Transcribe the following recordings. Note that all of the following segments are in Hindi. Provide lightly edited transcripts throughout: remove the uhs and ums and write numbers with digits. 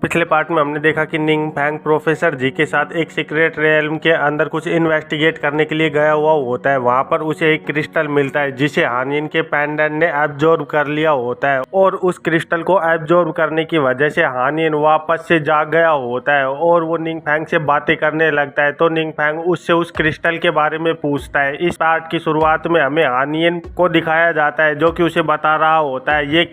पिछले पार्ट में हमने देखा कि निंग फैंग प्रोफेसर जी के साथ एक सीक्रेट रेलम के अंदर कुछ इन्वेस्टिगेट करने के लिए गया हुआ होता है। वहां पर उसे एक क्रिस्टल मिलता है जिसे हानिन के पेंडेंट ने एब्जॉर्ब कर लिया होता है और उस क्रिस्टल को एब्जॉर्ब करने की वजह से हानिन वापस से जाग गया होता है और वो निंग फैंग से बातें करने लगता है। तो निंग फैंग उससे उस क्रिस्टल के बारे में पूछता है। इस पार्ट की शुरुआत में हमें हानिन को दिखाया जाता है जो कि उसे बता रहा होता है ये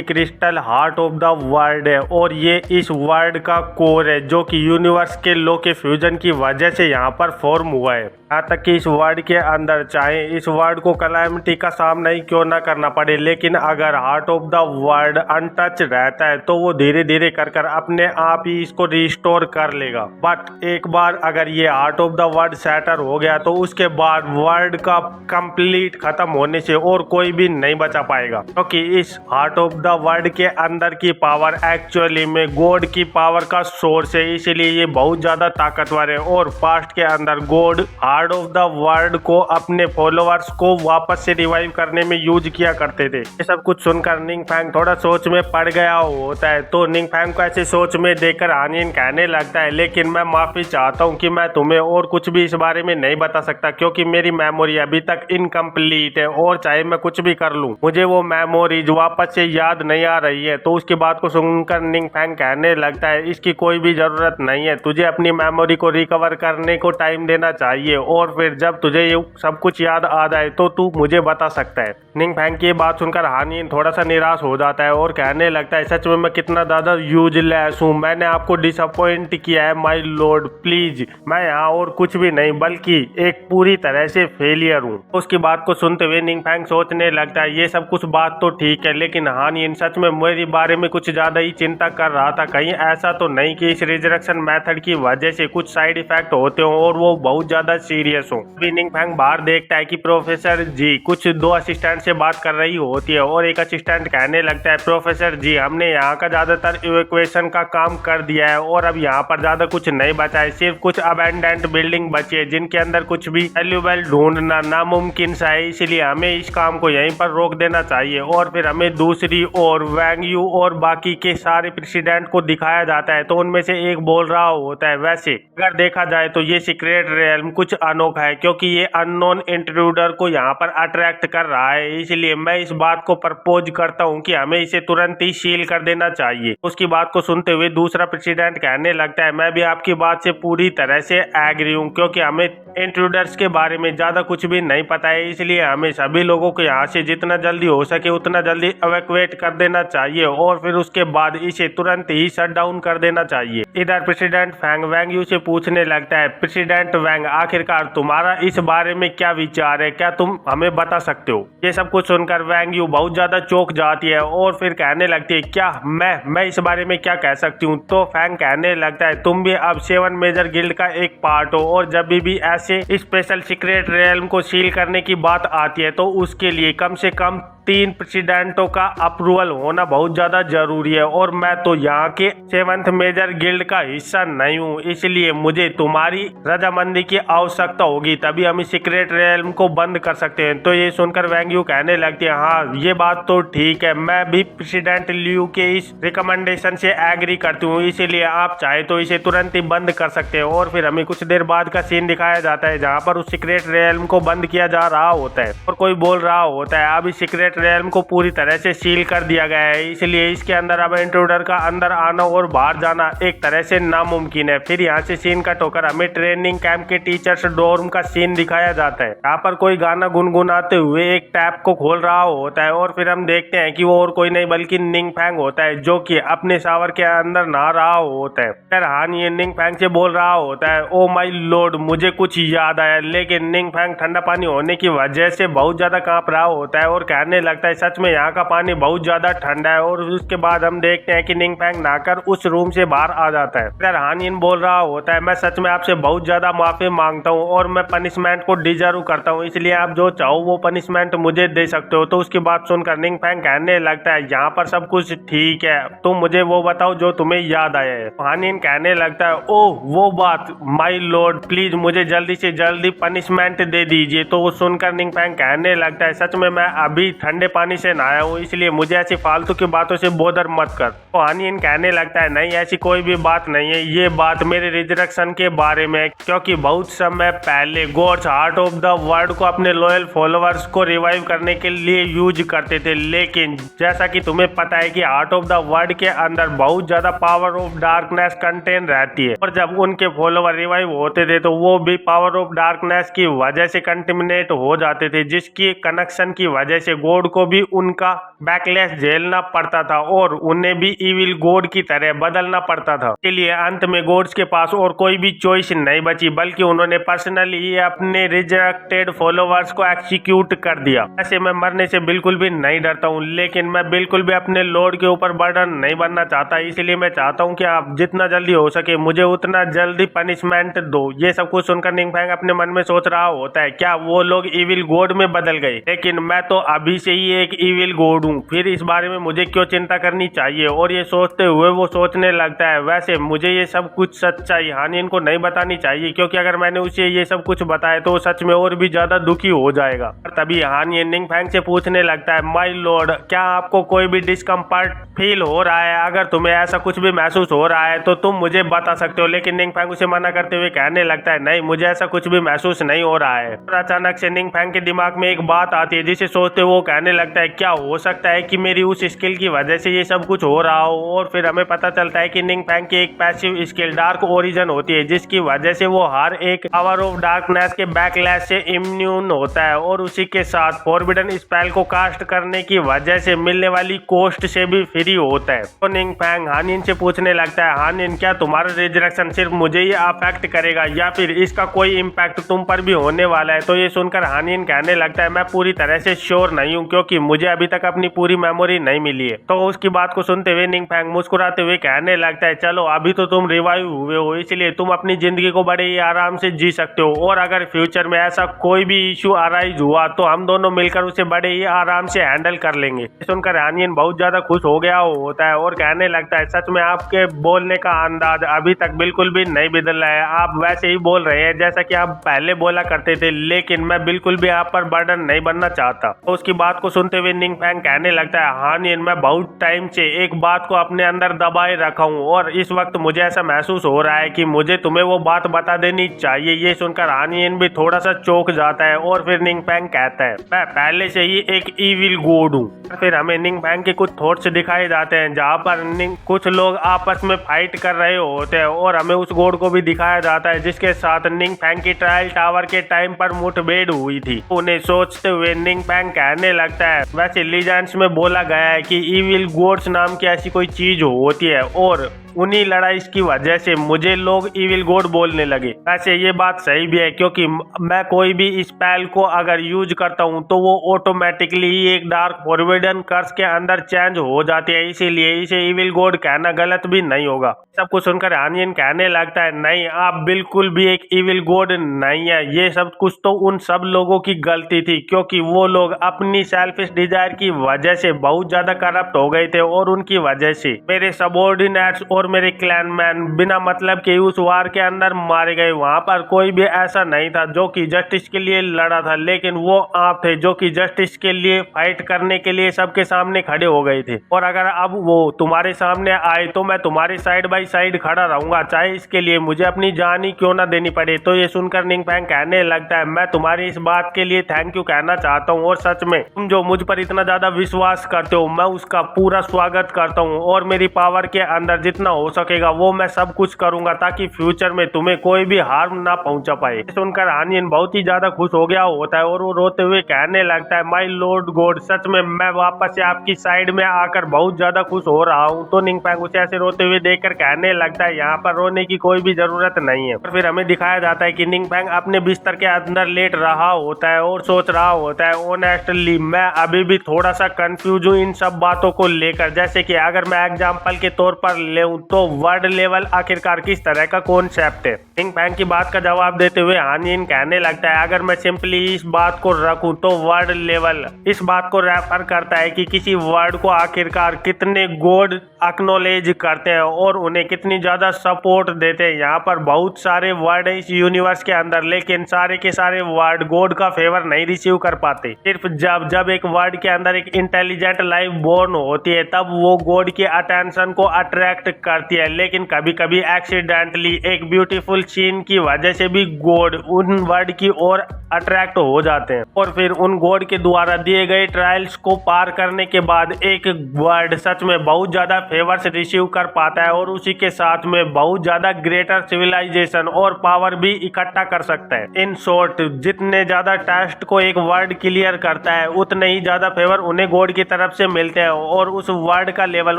crystal heart of the world है और ये इस वर्ल्ड का कोर है जो कि यूनिवर्स के लॉ के फ्यूजन की वजह से यहाँ पर फॉर्म हुआ है। यहाँ तक कि इस वर्ल्ड के अंदर चाहे इस वर्ल्ड को कैलामिटी का सामना ही क्यों ना करना पड़े, लेकिन अगर heart of the world untouch रहता है तो वो धीरे धीरे कर अपने आप ही इसको रिस्टोर कर लेगा। बट एक बार अगर ये हार्ट ऑफ द वर्ल्ड सैटर हो गया तो उसके बाद वर्ल्ड का कंप्लीट खत्म होने से और कोई भी नहीं बचा पाएगा, क्योंकि इस हार्ट ऑफ द वर्ल्ड के अंदर की पावर एक्चुअली में गॉड की पावर का सोर्स है, इसलिए ये बहुत ज्यादा ताकतवर है। और पास्ट के अंदर God heart of the world को अपने फॉलोअर्स को वापस से रिवाइव करने में यूज किया करते थे। ये सब कुछ सुनकर निंग फैंग थोड़ा सोच में पड़ गया होता है। तो निंग फैंग को ऐसे सोच में देखकर हानिन कहने लगता है, लेकिन मैं माफी चाहता हूँ कि मैं तुम्हें और कुछ भी इस बारे में नहीं बता सकता, क्योंकि मेरी मेमोरी अभी तक इनकम्प्लीट है और चाहे मैं कुछ भी कर लूँ मुझे वो मेमोरीज वापस से याद नहीं आ रही है। तो उसकी बात को सुनकर निंग फैंग कहने लगता है, इसकी कोई भी जरूरत नहीं है, तुझे अपनी मेमोरी को रिकवर करने को टाइम देना चाहिए और फिर जब तुझे ये सब कुछ याद आ जाए तो तू मुझे बता सकता है। निंग फैंग की बात सुनकर हानिन थोड़ा सा निराश हो जाता है और कहने लगता है, सच में मैं कितना ज्यादा यूजलेस हूँ, मैंने आपको डिसअपॉइंट किया है माय लॉर्ड, प्लीज मैं यहाँ और कुछ भी नहीं बल्कि एक पूरी तरह से फेलियर हूँ। उसकी बात को सुनते हुए निंग फैंग सोचने लगता है, ये सब कुछ बात तो ठीक है, लेकिन हानिन सच में मेरे बारे में कुछ ज्यादा ही चिंता कर रहा था, कहीं ऐसा तो नहीं कि इस रिजरेक्शन मेथड की वजह से कुछ साइड इफेक्ट होते हो और वो बहुत ज्यादा सीरियस हो। निंग फैंग बाहर देखता है कि प्रोफेसर जी कुछ दो असिस्टेंट से बात कर रही होती है और एक असिस्टेंट कहने लगता है, प्रोफेसर जी हमने यहाँ का ज्यादातर इवैक्यूएशन का काम कर दिया है और अब यहाँ पर ज्यादा कुछ नहीं बचा है, सिर्फ कुछ अबैंडन्ड बिल्डिंग बची है जिनके अंदर कुछ भी वैल्यूएबल ढूंढना नामुमकिन सा है, इसलिए हमें इस काम को यहीं पर रोक देना चाहिए। और फिर हमें दूसरी ओर वैंग यू और बाकी के सारे प्रेसिडेंट को दिखाया जाता है, तो उनमें से एक बोल रहा होता है, वैसे अगर देखा जाए तो ये सीक्रेट रेलम कुछ अनोखा है क्योंकि ये अननोन इंट्रूडर को यहाँ पर अट्रैक्ट कर रहा है, इसलिए मैं इस बात को प्रपोज करता हूँ कि हमें इसे तुरंत ही सील कर देना चाहिए। उसकी बात को सुनते हुए दूसरा प्रेसिडेंट कहने लगता है, मैं भी आपकी बात से पूरी तरह से एग्री हूँ, क्योंकि हमें इंट्रूडर्स के बारे में ज्यादा कुछ भी नहीं पता है, इसलिए हमें सभी लोगों को यहाँ से जितना जल्दी हो सके उतना जल्दी एवैक्यूएट कर देना चाहिए और फिर उसके बाद इसे तुरंत ही शट डाउन कर देना चाहिए। इधर प्रेसिडेंट फैंग वैंग यू से पूछने लगता है, प्रेसिडेंट वैंग आखिरकार तुम्हारा इस बारे में क्या विचार है, क्या तुम हमें बता सकते हो? ये सब कुछ सुनकर वैंग यू बहुत ज्यादा चौंक जाती है और फिर कहने लगती है, क्या मैं इस बारे में क्या कह सकती हूँ? तो फैंग कहने लगता है, तुम भी अब 7 मेजर गिल्ड का एक पार्ट हो और जब भी ऐसे स्पेशल सीक्रेट रेलम को सील करने की बात आती है तो उसके लिए कम से कम 3 प्रेसिडेंटों का अप्रूवल होना बहुत ज्यादा जरूरी है और मैं तो यहाँ के 7th मेजर गिल्ड का हिस्सा नहीं हूँ, इसलिए मुझे तुम्हारी रजामंदी की आवश्यकता होगी, तभी हम इस सीक्रेट रेलम को बंद कर सकते हैं। तो ये सुनकर वैंग यू कहने लगती है, हाँ ये बात तो ठीक है, मैं भी प्रेसिडेंट लियू के इस रिकमेंडेशन से एग्री करती हूँ, इसीलिए आप चाहे तो इसे तुरंत ही बंद कर सकते हैं। और फिर हमें कुछ देर बाद का सीन दिखाया जाता है जहाँ पर उस सीक्रेट रेलम को बंद किया जा रहा होता है और कोई बोल रहा होता है, अब इस सीक्रेट रेलम को पूरी तरह से सील कर दिया गया है, इसलिए इसके अंदर अब इंट्रूडर का अंदर आना और बाहर जाना एक तरह से नामुमकिन है। फिर यहाँ से सीन कट होकर हमें ट्रेनिंग कैंप के टीचर्स डोर्म का सीन दिखाया जाता है। यहाँ पर कोई गाना गुनगुनाते हुए एक टैप को खोल रहा होता है और फिर हम देखते हैं कि वो और कोई नहीं बल्कि निंग फैंग होता है जो कि अपने शावर के अंदर नहा रहा होता है। फिर हानिन निंग फैंग से बोल रहा होता है, ओ माय लॉर्ड मुझे कुछ याद आया, लेकिन निंग फैंग ठंडा पानी होने की वजह से बहुत ज्यादा कांप रहा होता है और कहने लगता है, सच में यहाँ का पानी बहुत ज्यादा ठंडा है। और उसके बाद हम देखते हैं कि निंग फैंग नहाकर उस रूम से बाहर आ जाता है। फिर हानिन बोल रहा होता है, मैं सच में आपसे बहुत ज्यादा माफी मांगता हूँ और मैं पनिशमेंट को डिजर्व करता हूँ, इसलिए आप जो चाहो वो पनिशमेंट मुझे दे सकते हो। तो उसकी बात सुनकर निंग फैंग कहने लगता है, यहाँ पर सब कुछ ठीक है, तुम मुझे वो बताओ जो तुम्हें याद आया है। हानिन कहने लगता है, ओह वो बात माय लॉर्ड प्लीज मुझे जल्दी से जल्दी पनिशमेंट दे दीजिए। तो वो सुनकर निंग फैंग कहने लगता है, सच में मैं अभी ठंडे पानी से नहाया हूँ, इसलिए मुझे ऐसी फालतू की बातों से बोदर मत कर। तो हानियन कहने लगता है नहीं ऐसी कोई भी बात नहीं है, ये बात मेरे रिजरेक्शन के बारे में है, क्योंकि बहुत समय पहले God's heart of the world को अपने लॉयल फॉलोअर्स को रिवाइव करने के लिए यूज करते थे। लेकिन जैसा कि तुम्हें पता है कि हार्ट ऑफ द वर्ल्ड के अंदर बहुत ज्यादा पावर ऑफ डार्कनेस कंटेन रहती है, और जब उनके फॉलोअर रिवाइव होते थे तो वो भी पावर ऑफ डार्कनेस की वजह से कंटेमिनेट हो जाते थे, जिसकी कनेक्शन की वजह से गॉड को भी उनका बैकलैश झेलना पड़ता था और उन्हें भी इविल गॉड की तरह बदलना पड़ता था। इसलिए अंत में गॉड्स के पास और कोई भी चॉइस नहीं बची, बल्कि उन्होंने पर्सनली अपने रिजेक्टेड फॉलोअर्स को एक्सिक्यूट कर दिया। ऐसे मैं मरने से बिल्कुल भी नहीं डरता हूँ, लेकिन मैं बिल्कुल भी अपने लॉर्ड के ऊपर बर्डन नहीं बनना चाहता, इसलिए मैं चाहता हूँ कि आप जितना जल्दी हो सके मुझे उतना जल्दी पनिशमेंट दो। ये सब कुछ सुनकर निंग फैंग अपने मन में सोच रहा होता है क्या वो लोग इविल गॉड में बदल गए, लेकिन मैं तो अभी से ही एक इविल गॉड हूँ, फिर इस बारे में मुझे क्यों चिंता करनी चाहिए। और ये सोचते हुए वो सोचने लगता है वैसे मुझे ये सब कुछ सच्चाई हानियन को नहीं बतानी चाहिए, क्योंकि अगर मैंने उसे ये सब कुछ बताया तो वो सच में और भी ज्यादा दुखी हो जाएगा। तभी हानियन निंग फैंग से पूछने लगता है माय लॉर्ड, क्या आपको कोई भी डिस्कम्फर्ट फील हो रहा है? अगर तुम्हें ऐसा कुछ भी महसूस हो रहा है तो तुम मुझे बता सकते हो। लेकिन निंग फैंग उसे मना करते हुए कहने लगता है नहीं, मुझे ऐसा कुछ भी महसूस नहीं हो रहा है। और अचानक से निंग फैंग के दिमाग में एक बात आती है, जिसे सोचते वो कहने लगता है क्या हो सकता है कि मेरी उस स्किल की वजह से ये सब कुछ हो रहा हो। और फिर हमें पता चलता है कि निंग फैंग की एक पैसिव स्किल डार्क ओरिजन होती है, जिसकी वजह से वो हर एक पावर ऑफ डार्कनेस के बैकलैश से इम्यून होता है, और उसी के साथ फॉरबिडन स्पेल को कास्ट करने की वजह से मिलने वाली कॉस्ट से भी फ्री होता है। तो निंग फैंग हानियन से पूछने लगता है हानियन, क्या तुम्हारा रिजरेक्शन सिर्फ मुझे ही अफेक्ट करेगा या फिर इसका कोई इम्पैक्ट तुम पर भी होने वाला है? तो ये सुनकर हानियन कहने लगता है मैं पूरी तरह से श्योर नहीं हूँ, क्योंकि मुझे अभी तक अपनी पूरी मेमोरी नहीं मिली है। तो उसकी बात को सुनते हुए निंग फैंग मुस्कुराते हुए कहने लगता है चलो अभी तो तुम रिवाइव हुए हो, इसलिए तुम अपनी जिंदगी को बड़े ही आराम से जी सकते हो, और अगर फ्यूचर में ऐसा कोई भी इशू अराइज हुआ तो हम दोनों मिलकर उसे बड़े ही आराम से हैंडल कर लेंगे। सुनकर हानियन बहुत ज्यादा खुश हो गया होता है और कहने लगता है सच में आपके बोलने का अंदाज अभी तक बिल्कुल भी नहीं बदला है, आप वैसे ही बोल रहे हैं जैसा कि आप पहले बोला करते थे, लेकिन मैं बिल्कुल भी आप पर बर्डन नहीं बनना चाहता। तो उसकी बात को सुनते हुए निंग फैंग कहने लगता है हानियन, मैं बहुत टाइम से एक बात को अपने अंदर दबाए रखा हूँ और इस वक्त मुझे ऐसा महसूस हो रहा है कि मुझे तुम्हें वो बात बता देनी चाहिए। ये सुनकर हानियन भी थोड़ा सा चौंक जाता है और फिर निंग फैंग कहता है मैं पहले से ही एक इविल गॉड हूँ। फिर हमें निंग फैंग के कुछ थॉट्स दिखाए जाते हैं, जहाँ पर कुछ लोग आपस में फाइट कर रहे होते हैं, और हमें उस गॉड को भी दिखाया जाता है जिसके साथ निंग फैंग की ट्रायल टावर के टाइम पर मुठभेड़ हुई थी। उन्हें सोचते हुए निंग फैंग कहने लगता है वैसे लीजेंड्स में बोला गया है कि इविल गॉड्स नाम की ऐसी कोई चीज होती है, और उन्हीं लड़ाई की वजह से मुझे लोग इविल गॉड बोलने लगे। वैसे ये बात सही भी है, क्योंकि मैं कोई भी स्पेल को अगर यूज करता हूँ तो वो ऑटोमेटिकली ही एक डार्क फॉरबिडन कर्स के अंदर चेंज हो जाती है, इसीलिए इसे इविल गॉड कहना गलत भी नहीं होगा। सब कुछ सुनकर हानियन कहने लगता है नहीं, आप बिल्कुल भी एक इविल गॉड नहीं है, ये सब कुछ तो उन सब लोगों की गलती थी, क्योंकि वो लोग अपनी सेल्फिश डिजायर की वजह से बहुत ज्यादा करप्ट हो गए थे, और उनकी वजह से मेरे सबऑर्डिनेट्स और मेरे क्लैनमैन बिना मतलब के उस वार के अंदर मारे गए। वहां पर कोई भी ऐसा नहीं था जो कि जस्टिस के लिए लड़ा था, लेकिन वो आप थे जो कि जस्टिस के लिए फाइट करने के लिए सबके सामने खड़े हो गए थे, और अगर अब वो तुम्हारे सामने आए तो मैं तुम्हारे साइड बाय साइड खड़ा रहूंगा, चाहे इसके लिए मुझे अपनी जान ही क्यों ना देनी पड़े। तो ये सुनकर निंग फैंग कहने लगता है मैं तुम्हारी इस बात के लिए थैंक यू कहना चाहता हूँ, और सच में तुम जो मुझ पर इतना ज्यादा विश्वास करते हो मैं उसका पूरा स्वागत करता हूँ, और मेरी पावर के अंदर जितना हो सकेगा वो मैं सब कुछ करूंगा ताकि फ्यूचर में तुम्हें कोई भी हार्म ना पहुंचा पाए। सुनकर हानियन बहुत ही ज्यादा खुश हो गया होता है और वो रोते हुए कहने लगता है माय लॉर्ड गॉड, सच में मैं वापस से आपकी साइड में आकर बहुत ज्यादा खुश हो रहा हूँ। तो निंग फैंग उसे ऐसे रोते हुए देखकर कहने लगता है यहाँ पर रोने की कोई भी जरूरत नहीं है। और फिर हमें दिखाया जाता है कि निंग फैंग अपने बिस्तर के अंदर लेट रहा होता है और सोच रहा होता है ऑनेस्टली मैं अभी भी थोड़ा सा कंफ्यूज हूँ इन सब बातों को लेकर। जैसे कि अगर मैं एग्जाम्पल के तौर पर लेऊं तो वर्ड लेवल आखिरकार किस तरह का कॉन्सेप्ट है। निंग फैंग की बात का जवाब देते हुए हान यिन कहने लगता है, अगर मैं सिंपली इस बात को रखूं तो वर्ड लेवल इस बात को रेफर करता है कि किसी वर्ड को आखिरकार कितने गॉड एक्नॉलेज करते हैं और उन्हें कितनी ज्यादा सपोर्ट देते हैं। यहाँ पर बहुत सारे वर्ड है इस यूनिवर्स के अंदर, लेकिन सारे के सारे वर्ड गॉड का फेवर नहीं रिसीव कर पाते। सिर्फ जब एक वर्ड के अंदर एक इंटेलिजेंट लाइफ बोर्न होती है तब वो गॉड के अटेंशन को अट्रैक्ट करती है, लेकिन कभी कभी एक्सीडेंटली एक ब्यूटीफुल सीन की वजह से भी गॉड उन वर्ड की ओर अट्रैक्ट हो जाते हैं और फिर उन गॉड के द्वारा दिए गए ट्रायल्स को पार करने के बाद एक वर्ड सच में बहुत ज्यादा फेवर्स रिसीव कर पाता है और उसी के साथ में बहुत ज्यादा ग्रेटर सिविलाइजेशन और पावर भी इकट्ठा कर सकता है। इन शॉर्ट, जितने ज्यादा टेस्ट को एक वर्ड क्लियर करता है उतने ही ज्यादा फेवर उन्हें गॉड की तरफ से मिलते हैं और उस वर्ड का लेवल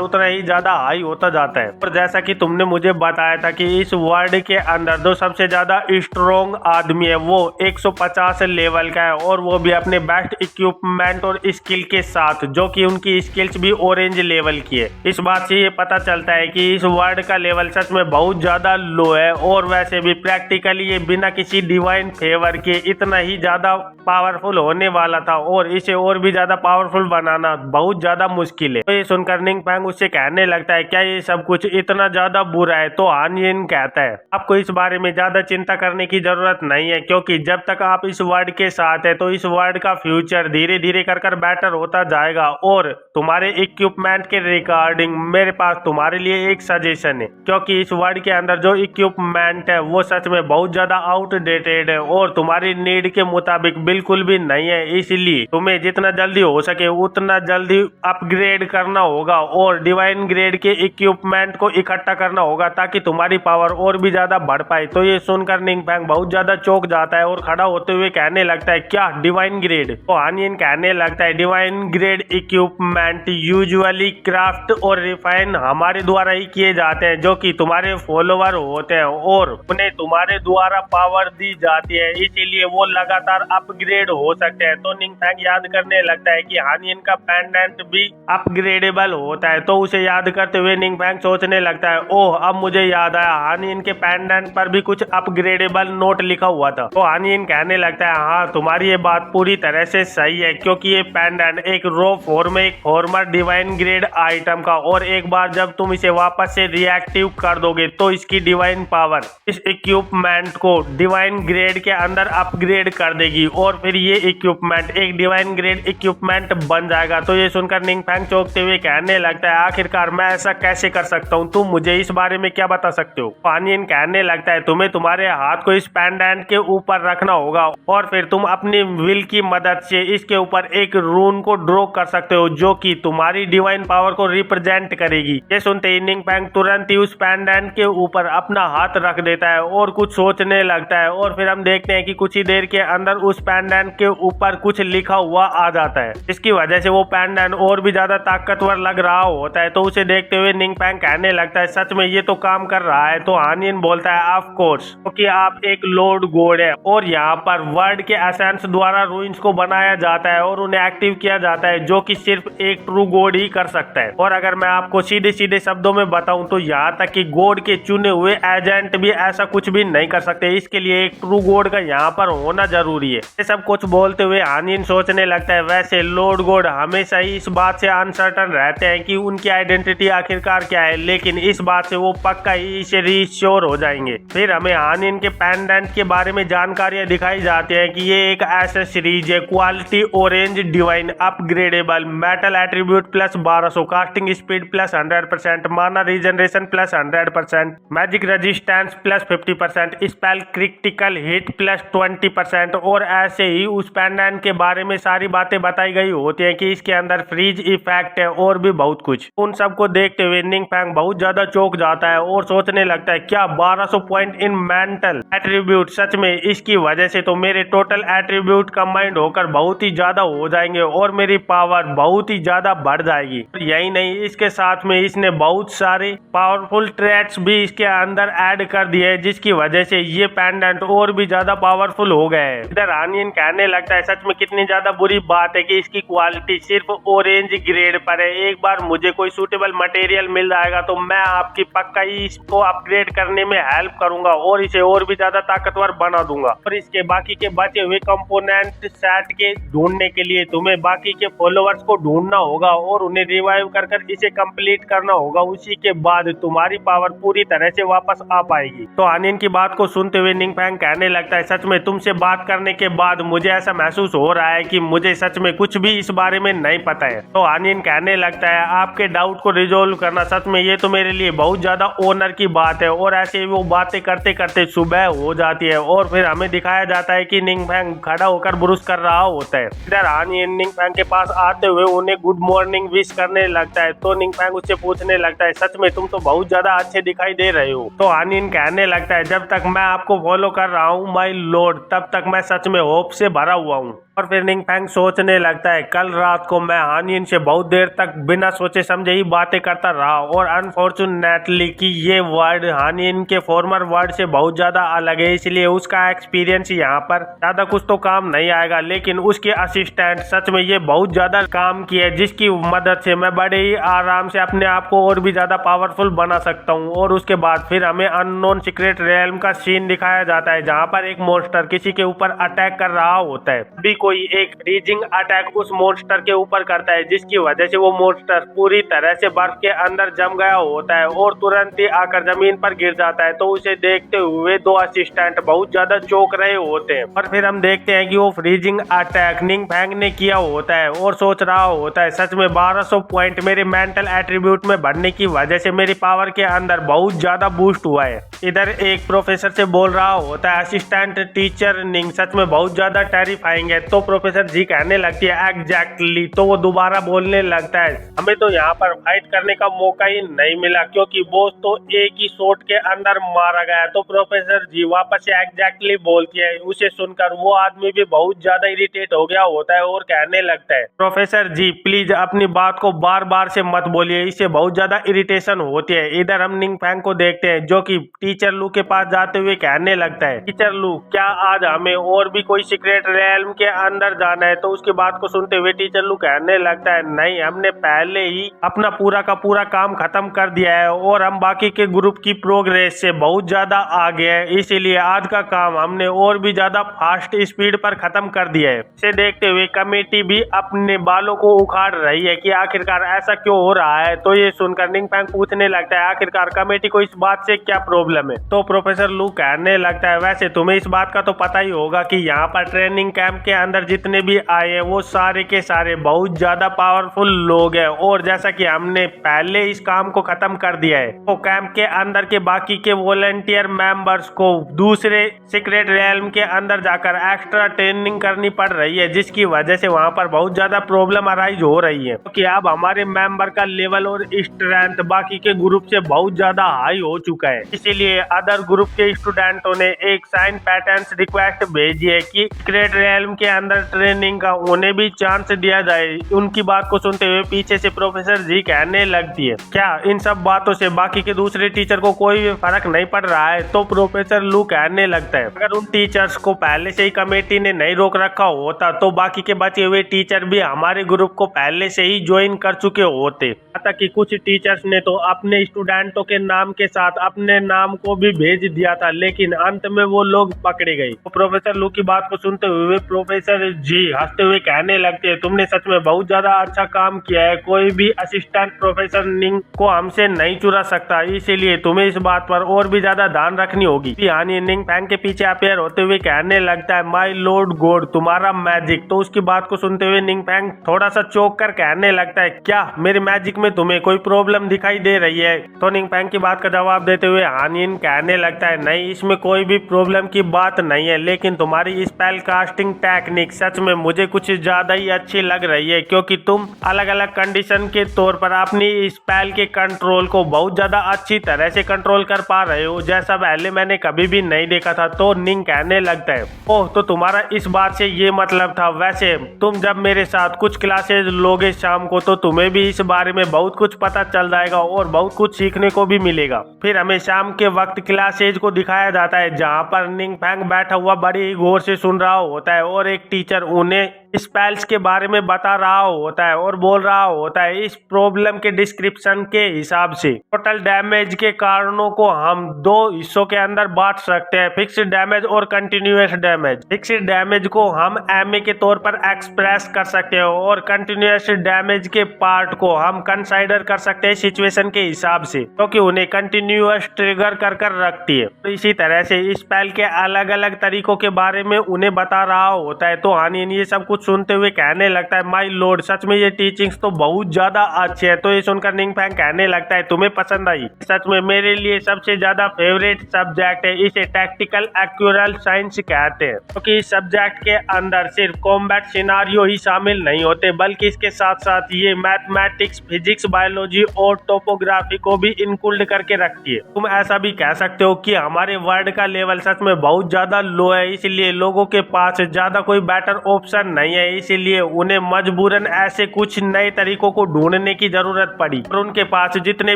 उतना ही ज्यादा हाई होता जाता है। और जैसा कि तुमने मुझे बताया था कि इस वर्ड के अंदर जो सबसे ज्यादा स्ट्रॉन्ग आदमी है वो 150 लेवल का है और वो भी अपने बेस्ट इक्विपमेंट और स्किल के साथ, जो कि उनकी स्किल्स भी ऑरेंज लेवल की है। इस बात से ये पता चलता है कि इस वर्ड का लेवल सच में बहुत ज्यादा लो है और वैसे भी प्रैक्टिकली ये बिना किसी डिवाइन फेवर के इतना ही ज्यादा पावरफुल होने वाला था और इसे और भी ज्यादा पावरफुल बनाना बहुत ज्यादा मुश्किल है। तो ये सुनकर निंग फैंग उससे कहने लगता है, क्या ये सब कुछ इतना ज्यादा बुरा है? तो हान यिन कहता है, आपको इस बारे में ज्यादा चिंता करने की जरूरत नहीं है, क्योंकि जब तक आप इस वर्ड के साथ है तो इस वर्ड का फ्यूचर धीरे धीरे कर बेटर होता जाएगा। और तुम्हारे इक्विपमेंट के रिगार्डिंग मेरे पास तुम्हारे लिए एक सजेशन है, क्योंकि इस वर्ड के अंदर जो इक्विपमेंट है वो सच में बहुत ज्यादा आउटडेटेड है और तुम्हारी नीड के मुताबिक बिल्कुल भी नहीं है। इसलिए तुम्हें जितना जल्दी हो सके उतना जल्दी अपग्रेड करना होगा और डिवाइन ग्रेड के इक्विपमेंट को इकट्ठा करना होगा ताकि तुम्हारी पावर और भी ज्यादा बढ़ पाए। तो ये सुनकर निंग फैंग बहुत ज्यादा चौंक जाता है और खड़ा होते हुए कहने लगता है, क्या डिवाइन ग्रेड? तो हान यिन कहने लगता है, divine grade equipment usually craft और रिफाइन हमारे द्वारा ही किए जाते हैं, जो कि तुम्हारे फॉलोवर होते हैं और उन्हें तुम्हारे द्वारा पावर दी जाती है, इसीलिए वो लगातार अपग्रेड हो सकते हैं। तो निंग फैंग याद करने लगता है कि हान यिन का पेंडेंट भी अपग्रेडेबल होता है। तो उसे याद करते हुए निंग फैंग सोचने लगता है, ओह अब मुझे याद आया, हान यिन के पेंडेंट पर भी कुछ अपग्रेडेबल नोट लिखा हुआ था। तो हान यिन कहने लगता है, हाँ तुम्हारी ये बात पूरी तरह से सही है, क्योंकि ये पेंडेंट एक रो फॉर्म में एक फॉर्मर डिवाइन ग्रेड आइटम का, और एक बार जब तुम इसे वापस से रिएक्टिव कर दोगे तो इसकी डिवाइन पावर इस इक्विपमेंट को डिवाइन ग्रेड के अंदर अपग्रेड कर देगी और फिर ये इक्विपमेंट एक डिवाइन ग्रेड इक्विपमेंट बन जाएगा। तो ये सुनकर निंग फैंग चौंकते हुए कहने लगता है, आखिरकार मैं ऐसा कैसे कर सकता हूँ? तुम मुझे इस बारे में क्या बता सकते हो? हान यिन कहने लगता है, तुम्हें तुम्हारे हाथ को इस पेंडेंट के ऊपर रखना होगा और फिर तुम अपनी विल की मदद से इसके ऊपर एक रून को ड्रॉ कर सकते हो जो कि तुम्हारी डिवाइन पावर को रिप्रेजेंट करेगी। ये सुनते ही निंग फैंग तुरंत ही उस पेंडेंट के ऊपर अपना हाथ रख देता है और कुछ सोचने लगता है और फिर हम देखते हैं कि कुछ ही देर के अंदर उस पेंडेंट के ऊपर कुछ लिखा हुआ आ जाता है, इसकी वजह से वो पेंडेंट और भी ज्यादा ताकतवर लग रहा होता है। तो उसे देखते हुए निंग फैंग कहने लगता है, सच में ये तो काम कर रहा है। तो हान यिन बोलता है, ऑफ कोर्स, क्योंकि आप एक लॉर्ड गॉड है और यहाँ पर वर्ड के एसेंस द्वारा रूइंस को बनाया जाता है और उन्हें एक्टिव किया जाता है, जो कि सिर्फ एक ट्रू गॉड ही कर सकता है। और अगर मैं आपको सीधे सीधे शब्दों में बताऊं तो यहाँ तक कि गॉड के चुने हुए एजेंट भी ऐसा कुछ भी नहीं कर सकते, इसके लिए एक ट्रू गॉड का यहाँ पर होना जरूरी है। ये सब कुछ बोलते हुए हान यिन सोचने लगता है, वैसे लॉर्ड गॉड हमेशा ही इस बात से अनसर्टन रहते हैं कि उनकी आइडेंटिटी आखिरकार क्या है, लेकिन इस बात से वो पक्का ही इसे रीश्योर हो जाएंगे। फिर हमें हान यिन के पेंडेंट के बारे में जानकारियां दिखाई जाती है कि ये एक ऐसा सीरीज है, quality orange divine upgradable metal attribute plus 1200, casting speed plus 100%, माना regeneration plus 100%, magic resistance plus 50%, spell critical hit plus 20%। और ऐसे ही उस पेंडेंट के बारे में सारी बातें बताई गई होती है कि इसके अंदर फ्रीज इफेक्ट है और भी बहुत कुछ। उन सबको देखते हुए निंग फैंग बहुत ज्यादा चौंक जाता है और सोचने लगता है, क्या 1200 पॉइंट इन मेंटल एट्रीब्यूट? सच में इसकी वजह से तो मेरे टोटल एट्रीब्यूट कंबाइंड होकर बहुत ही ज्यादा हो जाएंगे और मेरी पावर बहुत ही ज्यादा बढ़ जाएगी। यही नहीं, इसके साथ में इसने बहुत सारे पावरफुल ट्रेट्स भी इसके अंदर ऐड कर दिए, जिसकी वजह से ये पेंडेंट और भी ज्यादा पावरफुल हो गए हैं। इधर हान यिन कहने लगता है, सच में कितनी ज्यादा बुरी बात है कि इसकी क्वालिटी सिर्फ ऑरेंज ग्रेड पर है। एक बार मुझे कोई सूटेबल मटेरियल मिल जाएगा तो मैं आपकी पक्का ही इसको अपग्रेड करने में हेल्प करूंगा और इसे और भी ज्यादा ताकतवर बना दूंगा। और इसके बाकी के बचे हुए कंपोनेंट सेट के ढूंढने के लिए तुम्हें बाकी के फॉलोअर्स को ढूंढना होगा और उन्हें रिवाइव कर इसे कंप्लीट करना होगा। उसी के बाद तुम्हारी पावर पूरी तरह से वापस आ पाएगी। तो हानिन की बात को सुनते हुए निंग फैंग कहने लगता है, सच में तुमसे बात करने के बाद मुझे ऐसा महसूस हो रहा है कि मुझे सच में कुछ भी इस बारे में नहीं पता है। तो हानिन कहने लगता है, आपके डाउट को रिजोल्व करना सच में ये तो मेरे लिए बहुत ज्यादा ऑनर की बात है। और ऐसे वो बातें करते करते सुबह हो जाती है और फिर हमें दिखाया जाता है कि निंग फैंग खड़ा होकर ब्रुश कर रहा होता है। इधर हानिन निंग फैंग के पास आते हुए उन्हें गुड मॉर्निंग विश करने लगता है। तो निंग फैंग उससे पूछने लगता है, सच में तुम तो बहुत ज्यादा अच्छे दिखाई दे रहे हो। तो हानिन कहने लगता है, जब तक मैं आपको फॉलो कर रहा हूँ माय लॉर्ड, तब तक मैं सच में होप से भरा हुआ हूँ। और फिर निंग फैंग सोचने लगता है, कल रात को मैं हानिन से बहुत देर तक बिना सोचे समझे ही बातें करता रहा और अनफॉर्चुनेटली कि ये वर्ड हानिन के फॉर्मर वर्ड से बहुत ज्यादा अलग है, इसलिए उसका एक्सपीरियंस यहाँ पर ज्यादा कुछ तो काम नहीं आएगा। लेकिन उसके असिस्टेंट सच में ये बहुत ज्यादा काम किए, जिसकी मदद से मैं बड़े ही आराम से अपने आप को और भी ज्यादा पावरफुल बना सकता हूँ। और उसके बाद फिर हमें अननोन सीक्रेट रियल्म का सीन दिखाया जाता है, जहाँ पर एक मॉन्स्टर किसी के ऊपर अटैक कर रहा होता है। भी कोई एक फ्रीजिंग अटैक उस मॉन्स्टर के ऊपर करता है, जिसकी वजह से वो मॉन्स्टर पूरी तरह से बर्फ के अंदर जम गया होता है और तुरंत ही आकर जमीन पर गिर जाता है। तो उसे देखते हुए दो असिस्टेंट बहुत ज्यादा चौंक रहे होते हैं। और फिर हम देखते हैं कि वो फ्रीजिंग अटैक निंग फैंग ने किया होता है और सोच रहा होता है, सच में 1200 पॉइंट मेरे मेंटल एट्रीब्यूट में बढ़ने की वजह से मेरी पावर के अंदर बहुत ज्यादा बूस्ट हुआ है। इधर एक प्रोफेसर से बोल रहा होता है, असिस्टेंट टीचर निंग सच में बहुत ज्यादा टेरिफाइंग है। तो प्रोफेसर जी कहने लगती है, एग्जैक्टली। तो वो दोबारा बोलने लगता है, हमें तो यहाँ पर फाइट करने का मौका ही नहीं मिला क्योंकि बॉस तो एक ही शॉट के अंदर मारा गया। तो प्रोफेसर जी वापस से एग्जैक्टली बोलती है। उसे सुनकर वो आदमी भी बहुत ज्यादा इरिटेट हो गया होता है और कहने लगता है, प्रोफेसर जी प्लीज अपनी बात को बार बार से मत बोलिए, इससे बहुत ज्यादा इरिटेशन होती है। इधर हम निंग फैंग को देखते हैं जो कि टीचर लू के पास जाते हुए कहने लगता है, टीचर लू क्या आज हमें और भी कोई सीक्रेट रियल्म के अंदर जाना है? तो उसकी बात को सुनते हुए टीचर लू कहने लगता है, नहीं, हमने पहले ही अपना पूरा का पूरा काम खत्म कर दिया है और हम बाकी के ग्रुप की प्रोग्रेस से बहुत ज्यादा आगे हैं, इसीलिए आज का काम हमने और भी ज्यादा फास्ट स्पीड पर खत्म कर दिया है। इसे देखते हुए कमेटी भी अपने बालों को उखाड़ रही है कि आखिरकार ऐसा क्यों हो रहा है। तो ये सुनकर निंग फैंग पूछने लगता है, आखिरकार कमेटी को इस बात से क्या प्रॉब्लम है? तो प्रोफेसर लू कहने लगता है, वैसे तुम्हें इस बात का तो पता ही होगा कि यहाँ पर ट्रेनिंग कैंप के अंदर जितने भी आए हैं वो सारे के सारे बहुत ज्यादा पावरफुल लोग हैं और जैसा कि हमने पहले इस काम को खत्म कर दिया है, तो कैंप के अंदर के बाकी के वॉलंटियर मेंबर्स को दूसरे सीक्रेट रियल्म के अंदर जाकर एक्स्ट्रा ट्रेनिंग करनी पड़ रही है, जिसकी वजह से वहाँ पर बहुत ज्यादा प्रॉब्लम अराइज हो रही है क्योंकि अब हमारे मेंबर का लेवल और स्ट्रेंथ बाकी के ग्रुप से बहुत ज्यादा हाई हो चुका है। इसीलिए अदर ग्रुप के स्टूडेंटों ने एक साइन पैटर्न्स रिक्वेस्ट भेजी है कि सीक्रेट रियल्म के अंदर ट्रेनिंग का उन्हें भी चांस दिया जाए। उनकी बात को सुनते हुए पीछे से प्रोफेसर जी कहने लगती है, क्या इन सब बातों से बाकी के दूसरे टीचर को कोई भी फर्क नहीं पड़ रहा है? तो प्रोफेसर लू कहने लगता है, अगर उन टीचर्स को पहले से ही कमेटी ने नहीं रोक रखा होता तो बाकी के बचे हुए टीचर भी हमारे ग्रुप को पहले से ही ज्वाइन कर चुके होते। हालांकि कि कुछ टीचर्स ने तो अपने स्टूडेंटों के नाम के साथ अपने नाम को भी भेज दिया था, लेकिन अंत में वो लोग पकड़े गए। तो प्रोफेसर लू की बात को सुनते हुए प्रोफेसर जी हंसते हुए कहने लगते हैं, तुमने सच में बहुत ज्यादा अच्छा काम किया है, कोई भी असिस्टेंट प्रोफेसर निंग को हमसे नहीं चुरा सकता, इसीलिए तुम्हें इस बात पर और भी ज्यादा ध्यान रखनी होगी। यानी निंग फैंग के पीछे अपेयर होते हुए कहने लगता है, माय लॉर्ड गॉड तुम्हारा मैजिक। तो उसकी बात को सुनते हुए निंग फैंग थोड़ा सा चौंक कर कहने लगता है, क्या मेरे मैजिक में तुम्हें कोई प्रॉब्लम दिखाई दे रही है? तो निंग फैंग की बात का जवाब देते हुए हानिन कहने लगता है, नहीं, इसमें कोई भी प्रॉब्लम की बात नहीं है, लेकिन तुम्हारी स्पेल कास्टिंग टेक्निक सच में मुझे कुछ ज्यादा ही अच्छी लग रही है क्योंकि तुम अलग अलग कंडीशन के तौर पर अपनी स्पेल के कंट्रोल को बहुत ज्यादा अच्छी तरह से कंट्रोल कर पा रहे हो, जैसा पहले मैंने कभी भी नहीं देखा था। तो निंग कहने लगता है, ओह, तो तुम्हारा इस बात से ये मतलब था। वैसे तुम जब मेरे साथ कुछ क्लासेज लोगे शाम को तो तुम्हें भी इस बारे में बहुत कुछ पता चल जाएगा और बहुत कुछ सीखने को भी मिलेगा। फिर हमें शाम के वक्त क्लासेज को दिखाया जाता है, जहाँ पर निंग फैंग बैठा हुआ बड़ी ही गौर से सुन रहा होता है और एक टीचर उन्हें स्पेल्स के बारे में बता रहा होता है और बोल रहा होता है इस प्रॉब्लम के डिस्क्रिप्शन के हिसाब से टोटल डैमेज के कारणों को हम दो हिस्सों के अंदर बांट सकते हैं, फिक्स्ड डैमेज और कंटिन्यूअस डैमेज। फिक्स्ड डैमेज को हम एमए के तौर पर एक्सप्रेस कर सकते हैं और कंटिन्यूअस डैमेज के पार्ट को हम कंसाइडर कर सकते हैं सिचुएशन के हिसाब से, क्योंकि उन्हें कंटिन्यूअस ट्रिगर कर रखती है। तो इसी तरह से स्पेल के अलग अलग तरीकों के बारे में उन्हें बता रहा होता है। तो हानियन ये सब कुछ सुनते हुए कहने लगता है माय लॉर्ड, सच में ये टीचिंग्स तो बहुत ज्यादा अच्छे है। तो ये सुनकर निंग फैंग कहने लगता है तुम्हें पसंद आई? सच में मेरे लिए सबसे ज्यादा फेवरेट सब्जेक्ट है, इसे टैक्टिकल एक्यूरल साइंस कहते हैं, क्योंकि इस सब्जेक्ट के अंदर सिर्फ कॉम्बैट सिनारियो ही शामिल नहीं होते, बल्कि इसके साथ साथ ये मैथमेटिक्स, फिजिक्स, बायोलॉजी और टोपोग्राफी को भी इंक्लूड करके रखती है। तुम ऐसा भी कह सकते हो कि हमारे वर्ल्ड का लेवल सच में बहुत ज्यादा लो है, इसलिए लोगों के पास ज्यादा कोई बेटर ऑप्शन नहीं है, इसीलिए उन्हें मजबूरन ऐसे कुछ नए तरीकों को ढूंढने की जरूरत पड़ी और उनके पास जितने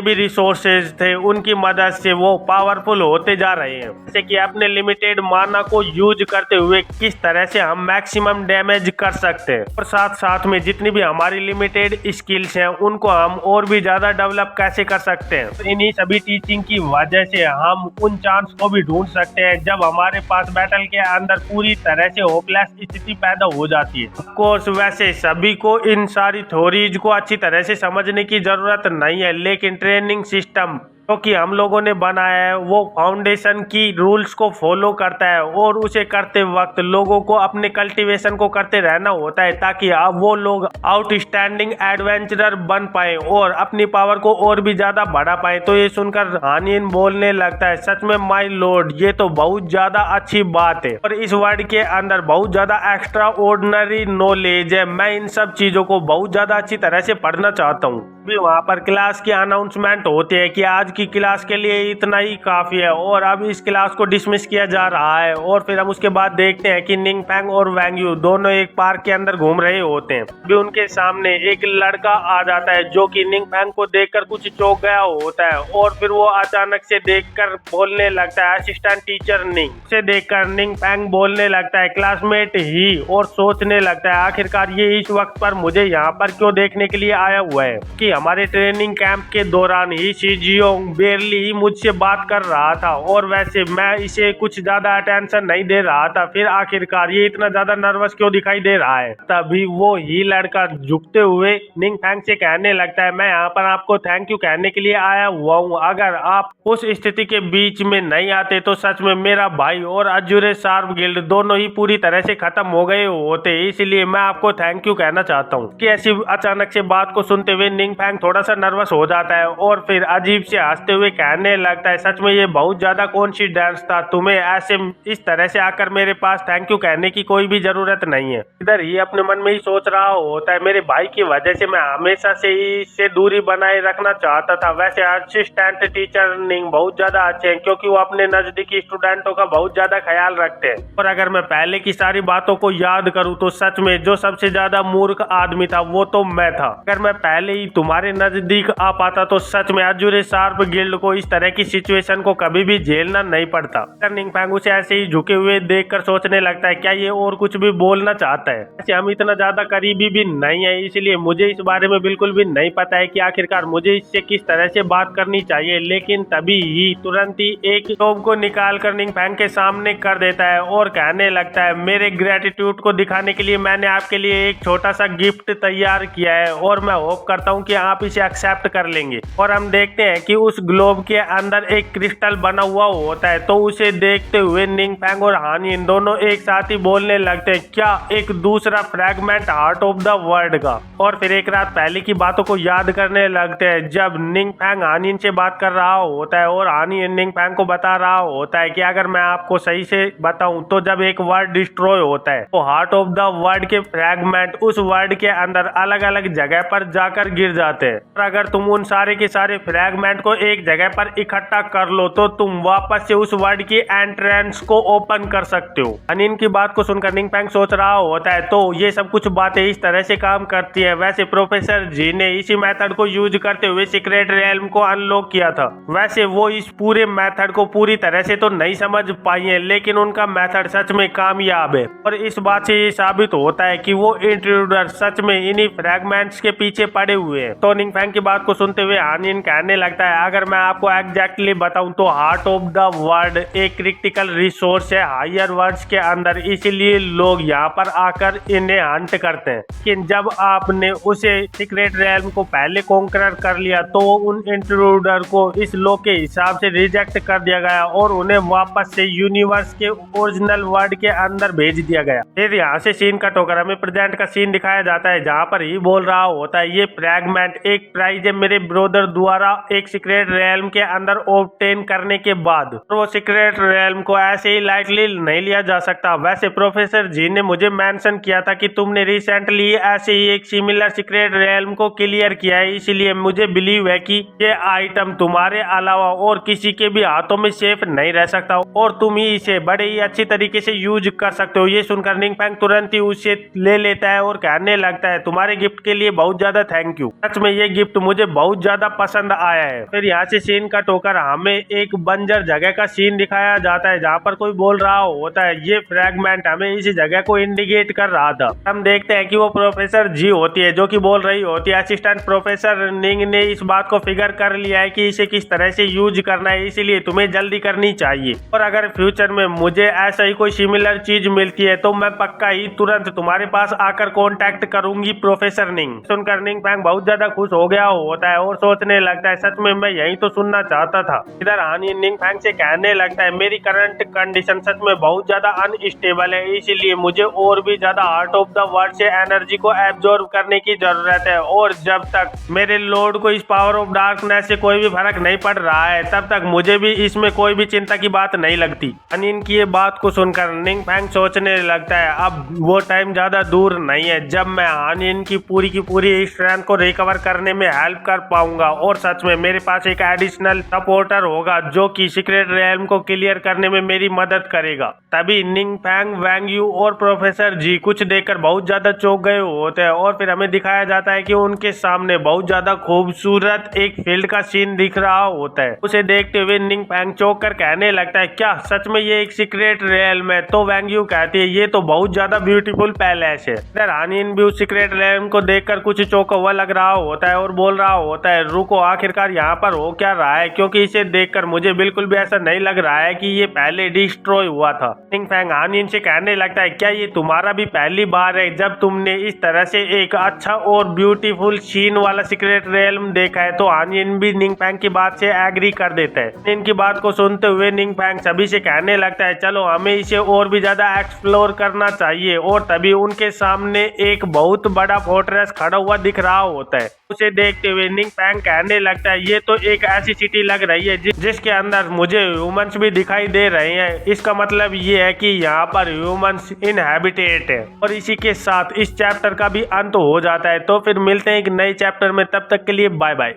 भी रिसोर्सेज थे उनकी मदद से वो पावरफुल होते जा रहे हैं। जैसे कि अपने लिमिटेड माना को यूज करते हुए किस तरह से हम मैक्सिमम डैमेज कर सकते हैं और साथ साथ में जितनी भी हमारी लिमिटेड स्किल्स हैं उनको हम और भी ज्यादा डेवलप कैसे कर सकते हैं। तो इन्हीं सभी टीचिंग की वजह से हम उन चांस को भी ढूंढ सकते हैं जब हमारे पास बैटल के अंदर पूरी तरह से होपलेस स्थिति पैदा हो जाती है। ऑफ कोर्स वैसे सभी को इन सारी थ्योरीज को अच्छी तरह से समझने की जरूरत नहीं है, लेकिन ट्रेनिंग सिस्टम क्योंकि हम लोगों ने बनाया है वो फाउंडेशन की रूल्स को फॉलो करता है और उसे करते वक्त लोगों को अपने कल्टीवेशन को करते रहना होता है, ताकि अब वो लोग आउटस्टैंडिंग एडवेंचरर बन पाए और अपनी पावर को और भी ज्यादा बढ़ा पाए। तो ये सुनकर हानियन बोलने लगता है सच में माय लॉर्ड, ये तो बहुत ज्यादा अच्छी बात है और इस वर्ड के अंदर बहुत ज्यादा एक्स्ट्रा ऑर्डिनरी नॉलेज है। मैं इन सब चीजों को बहुत ज्यादा अच्छी तरह से पढ़ना चाहता हूँ। भी वहाँ पर क्लास की अनाउंसमेंट होती है कि आज की क्लास के लिए इतना ही काफी है और अब इस क्लास को डिसमिस किया जा रहा है। और फिर हम उसके बाद देखते हैं कि निंग फैंग और वैंग यू दोनों एक पार्क के अंदर घूम रहे होते हैं। भी उनके सामने एक लड़का आ जाता है जो कि निंग फैंग को देखकर कुछ चौंक गया होता है और फिर वो अचानक से देखकर बोलने लगता है असिस्टेंट टीचर निंग। उसे देखकर निंग फैंग बोलने लगता है क्लासमेट ही और सोचने लगता है आखिरकार ये इस वक्त पर मुझे यहाँ पर क्यों देखने के लिए आया हुआ है कि हमारे ट्रेनिंग कैंप के दौरान ही शिजियोंग बेरली ही मुझसे बात कर रहा था और वैसे मैं इसे कुछ ज्यादा अटेंशन नहीं दे रहा था, फिर आखिरकार ये इतना ज्यादा नर्वस क्यों दिखाई दे रहा है। तभी वो ही लड़का झुकते हुए निंग फैंग से कहने लगता है मैं यहाँ पर आपको थैंक यू कहने के लिए आया हुआ हूँ, अगर आप उस स्थिति के बीच में नहीं आते तो सच में मेरा भाई और अजूरे शार्प गिल्ड दोनों ही पूरी तरह से खत्म हो गए होते, इसलिए मैं आपको थैंक यू कहना चाहता हूँ। कि ऐसी अचानक से बात को सुनते हुए निंग फैंग थोड़ा सा नर्वस हो जाता है और फिर अजीब से हंसते हुए कहने लगता है सच में ये बहुत ज्यादा कॉन्फिडेंस था, तुम्हें ऐसे इस तरह से आकर मेरे पास थैंक यू कहने की कोई भी जरूरत नहीं है। इधर ही अपने मन में ही सोच रहा होता है मेरे भाई की वजह से मैं हमेशा से ही इससे दूरी बनाए रखना चाहता था। वैसे असिस्टेंट टीचर निंग बहुत ज्यादा अच्छे हैं क्योंकि वो अपने नजदीकी स्टूडेंटों का बहुत ज्यादा ख्याल रखते हैं और अगर मैं पहले की सारी बातों को याद करूँ तो सच में जो सबसे ज्यादा मूर्ख आदमी था वो तो मैं था। अगर मैं पहले ही तुम्हारे नजदीक आ पाता तो सच में अजूरे शार्प गिल्ड को इस तरह की सिचुएशन को कभी भी झेलना नहीं पड़ता। निंग फैंग उसे ऐसे ही झुके हुए देखकर सोचने लगता है क्या ये और कुछ भी बोलना चाहता है। ऐसे हम इतना ज्यादा करीबी भी नहीं है, इसलिए मुझे इस बारे में बिल्कुल भी नहीं पता है कि आखिरकार मुझे इससे किस तरह से बात करनी चाहिए। लेकिन तभी ही तुरंत ही एक टोप को निकाल कर निंग फैंग के सामने कर देता है और कहने लगता है मेरे ग्रेटिट्यूड को दिखाने के लिए मैंने आपके लिए एक छोटा सा गिफ्ट तैयार किया है और मैं होप करता हूँ कि आप इसे एक्सेप्ट कर लेंगे। और हम देखते हैं कि उस ग्लोब के अंदर एक क्रिस्टल बना हुआ होता है। तो उसे देखते हुए निंग फैंग और हानियन दोनों एक साथ ही बोलने लगते हैं क्या एक दूसरा fragment heart of the world का। और फिर एक रात पहले की बातों को याद करने लगते हैं जब निंग फैंग हानियन से बात कर रहा होता है और हानियन निंग फैंग को बता रहा होता है कि अगर मैं आपको सही से बताऊं तो जब एक वर्ड डिस्ट्रॉय होता है तो हार्ट ऑफ द वर्ल्ड के फ्रैगमेंट उस वर्ड के अंदर अलग अलग जगह पर जाकर गिर जाते जाते हैं। और अगर तुम उन सारे के सारे फ्रैगमेंट को एक जगह पर इकट्ठा कर लो तो तुम वापस से उस वर्ल्ड की एंट्रेंस को ओपन कर सकते हो। अनिन की बात को सुनकर निंग फैंग सोच रहा होता है तो ये सब कुछ बातें इस तरह से काम करती है। वैसे प्रोफेसर जी ने इसी मेथड को यूज करते हुए सीक्रेट रियल्म को अनलॉक किया था। वैसे वो इस पूरे मेथड को पूरी तरह से तो नहीं समझ पाई है, लेकिन उनका मेथड सच में कामयाब है और इस बात से ये साबित होता है कि वो इंट्रूडर सच में इन्हीं फ्रैगमेंट्स के पीछे पड़े हुए हैं। तो निंग फैंग की बात को सुनते हुए हानिन कहने लगता है, अगर मैं आपको एग्जैक्टली बताऊं तो हार्ट ऑफ द वर्ल्ड एक क्रिटिकल रिसोर्स है हायर वर्ल्ड्स के अंदर, इसीलिए लोग यहाँ पर आकर इन्हें हंट करते हैं। लेकिन जब आपने उसे सीक्रेट रियल्म को पहले कॉन्करर कर लिया तो उन इंट्रूडर को इस लॉ के हिसाब से रिजेक्ट कर दिया गया और उन्हें वापस से यूनिवर्स के ओरिजिनल वर्ल्ड के अंदर भेज दिया गया। फिर यहाँ से सीन कट होकर हमें प्रेजेंट का सीन दिखाया जाता है जहाँ पर ही बोल रहा होता है, ये फ्रैगमेंट एक प्राइज है मेरे ब्रदर द्वारा एक सीक्रेट रियल्म के अंदर ऑब्टेन करने के बाद, और वो सीक्रेट रियल्म को ऐसे ही लाइटली नहीं लिया जा सकता। वैसे प्रोफेसर जी ने मुझे मेंशन किया था कि तुमने रिसेंटली ऐसे ही एक सिमिलर सीक्रेट रियल्म को क्लियर किया है, इसलिए मुझे बिलीव है कि ये आइटम तुम्हारे अलावा और किसी के भी हाथों में सेफ नहीं रह सकता और तुम ही इसे बड़े ही अच्छी तरीके से यूज कर सकते हो। ये सुनकर निंग फैंग तुरंत ही उसे ले लेता है और कहने लगता है, तुम्हारे गिफ्ट के लिए बहुत ज्यादा थैंक यू, सच में ये गिफ्ट मुझे बहुत ज्यादा पसंद आया है। फिर यहाँ से सीन कट होकर हमें एक बंजर जगह का सीन दिखाया जाता है जहाँ पर कोई बोल रहा होता है, ये फ्रैगमेंट हमें इस जगह को इंडिकेट कर रहा था। हम देखते हैं कि वो प्रोफेसर जी होती है जो कि बोल रही होती है, असिस्टेंट प्रोफेसर निंग ने इस बात को फिगर कर लिया है कि इसे किस तरह से यूज करना है, इसीलिए तुम्हें जल्दी करनी चाहिए और अगर फ्यूचर में मुझे ऐसा ही कोई सिमिलर चीज मिलती है तो मैं पक्का ही तुरंत तुम्हारे पास आकर कांटेक्ट करूंगी प्रोफेसर निंग। सुनकर निंग फैंग बहुत ज्यादा खुश हो गया होता है और सोचने लगता है, सच में मैं यही तो सुनना चाहता था। इधर हानी निंग फैंग से कहने लगता है, मेरी करंट कंडीशन सच में बहुत ज्यादा अनस्टेबल है, इसीलिए मुझे और भी ज्यादा हार्ट ऑफ द वर्ल्ड से एनर्जी को एब्जॉर्ब करने की जरूरत है और जब तक मेरे लॉर्ड को इस पावर ऑफ डार्कनेस से कोई भी फर्क नहीं पड़ रहा है तब तक मुझे भी इसमें कोई भी चिंता की बात नहीं लगती। अनिन की ये बात को सुनकर निंग फैंग सोचने लगता है, अब वो टाइम ज्यादा दूर नहीं है जब मैं अनिन की पूरी स्ट्रेंथ को रिकवर करने में हेल्प कर पाऊंगा और सच में मेरे पास एक एडिशनल सपोर्टर होगा जो कि सीक्रेट रियल्म को क्लियर करने में मेरी मदद करेगा। तभी निंग फैंग, वैंग यू और प्रोफेसर जी कुछ देखकर बहुत ज्यादा चौंक गए होते हैं और फिर हमें दिखाया जाता है कि उनके सामने बहुत ज्यादा खूबसूरत एक फील्ड का सीन दिख रहा होता है। उसे देखते हुए निंग फैंग चौंक कर कहने लगता है, क्या सच में ये एक सीक्रेट रियल्म है? तो वैंग यू कहती है, ये तो बहुत ज्यादा ब्यूटीफुल पैलेस है। इधर हानिन भी उस सीक्रेट रियल्म को देखकर कुछ चौंका हुआ लग रहा होता है और बोल रहा होता है, रुको, आखिरकार यहाँ पर हो क्या रहा है, क्योंकि इसे देखकर मुझे बिल्कुल भी ऐसा नहीं लग रहा है कि ये पहले डिस्ट्रॉय हुआ था। निंग फैंग हानिन से कहने लगता है, क्या ये तुम्हारा भी पहली बार है जब तुमने इस तरह से एक अच्छा और ब्यूटीफुल सीन वाला सीक्रेट रियल्म देखा है? तो हानिन भी निंग फैंग की बात से एग्री कर देता है। इनकी बात को सुनते हुए निंग फैंग सभी से कहने लगता है, चलो हमें इसे और भी ज्यादा एक्सप्लोर करना चाहिए और तभी उनके सामने एक बहुत बड़ा फोर्ट्रेस खड़ा हुआ दिख रहा होता है। उसे देखते हुए निंग फैंग कहने लगता है, ये तो एक ऐसी सिटी लग रही है जिसके अंदर मुझे ह्यूमंस भी दिखाई दे रहे हैं। इसका मतलब ये है कि यहाँ पर ह्यूमंस इनहैबिटेट है। और इसी के साथ इस चैप्टर का भी अंत हो जाता है। तो फिर मिलते हैं एक नए चैप्टर में, तब तक के लिए बाय बाय।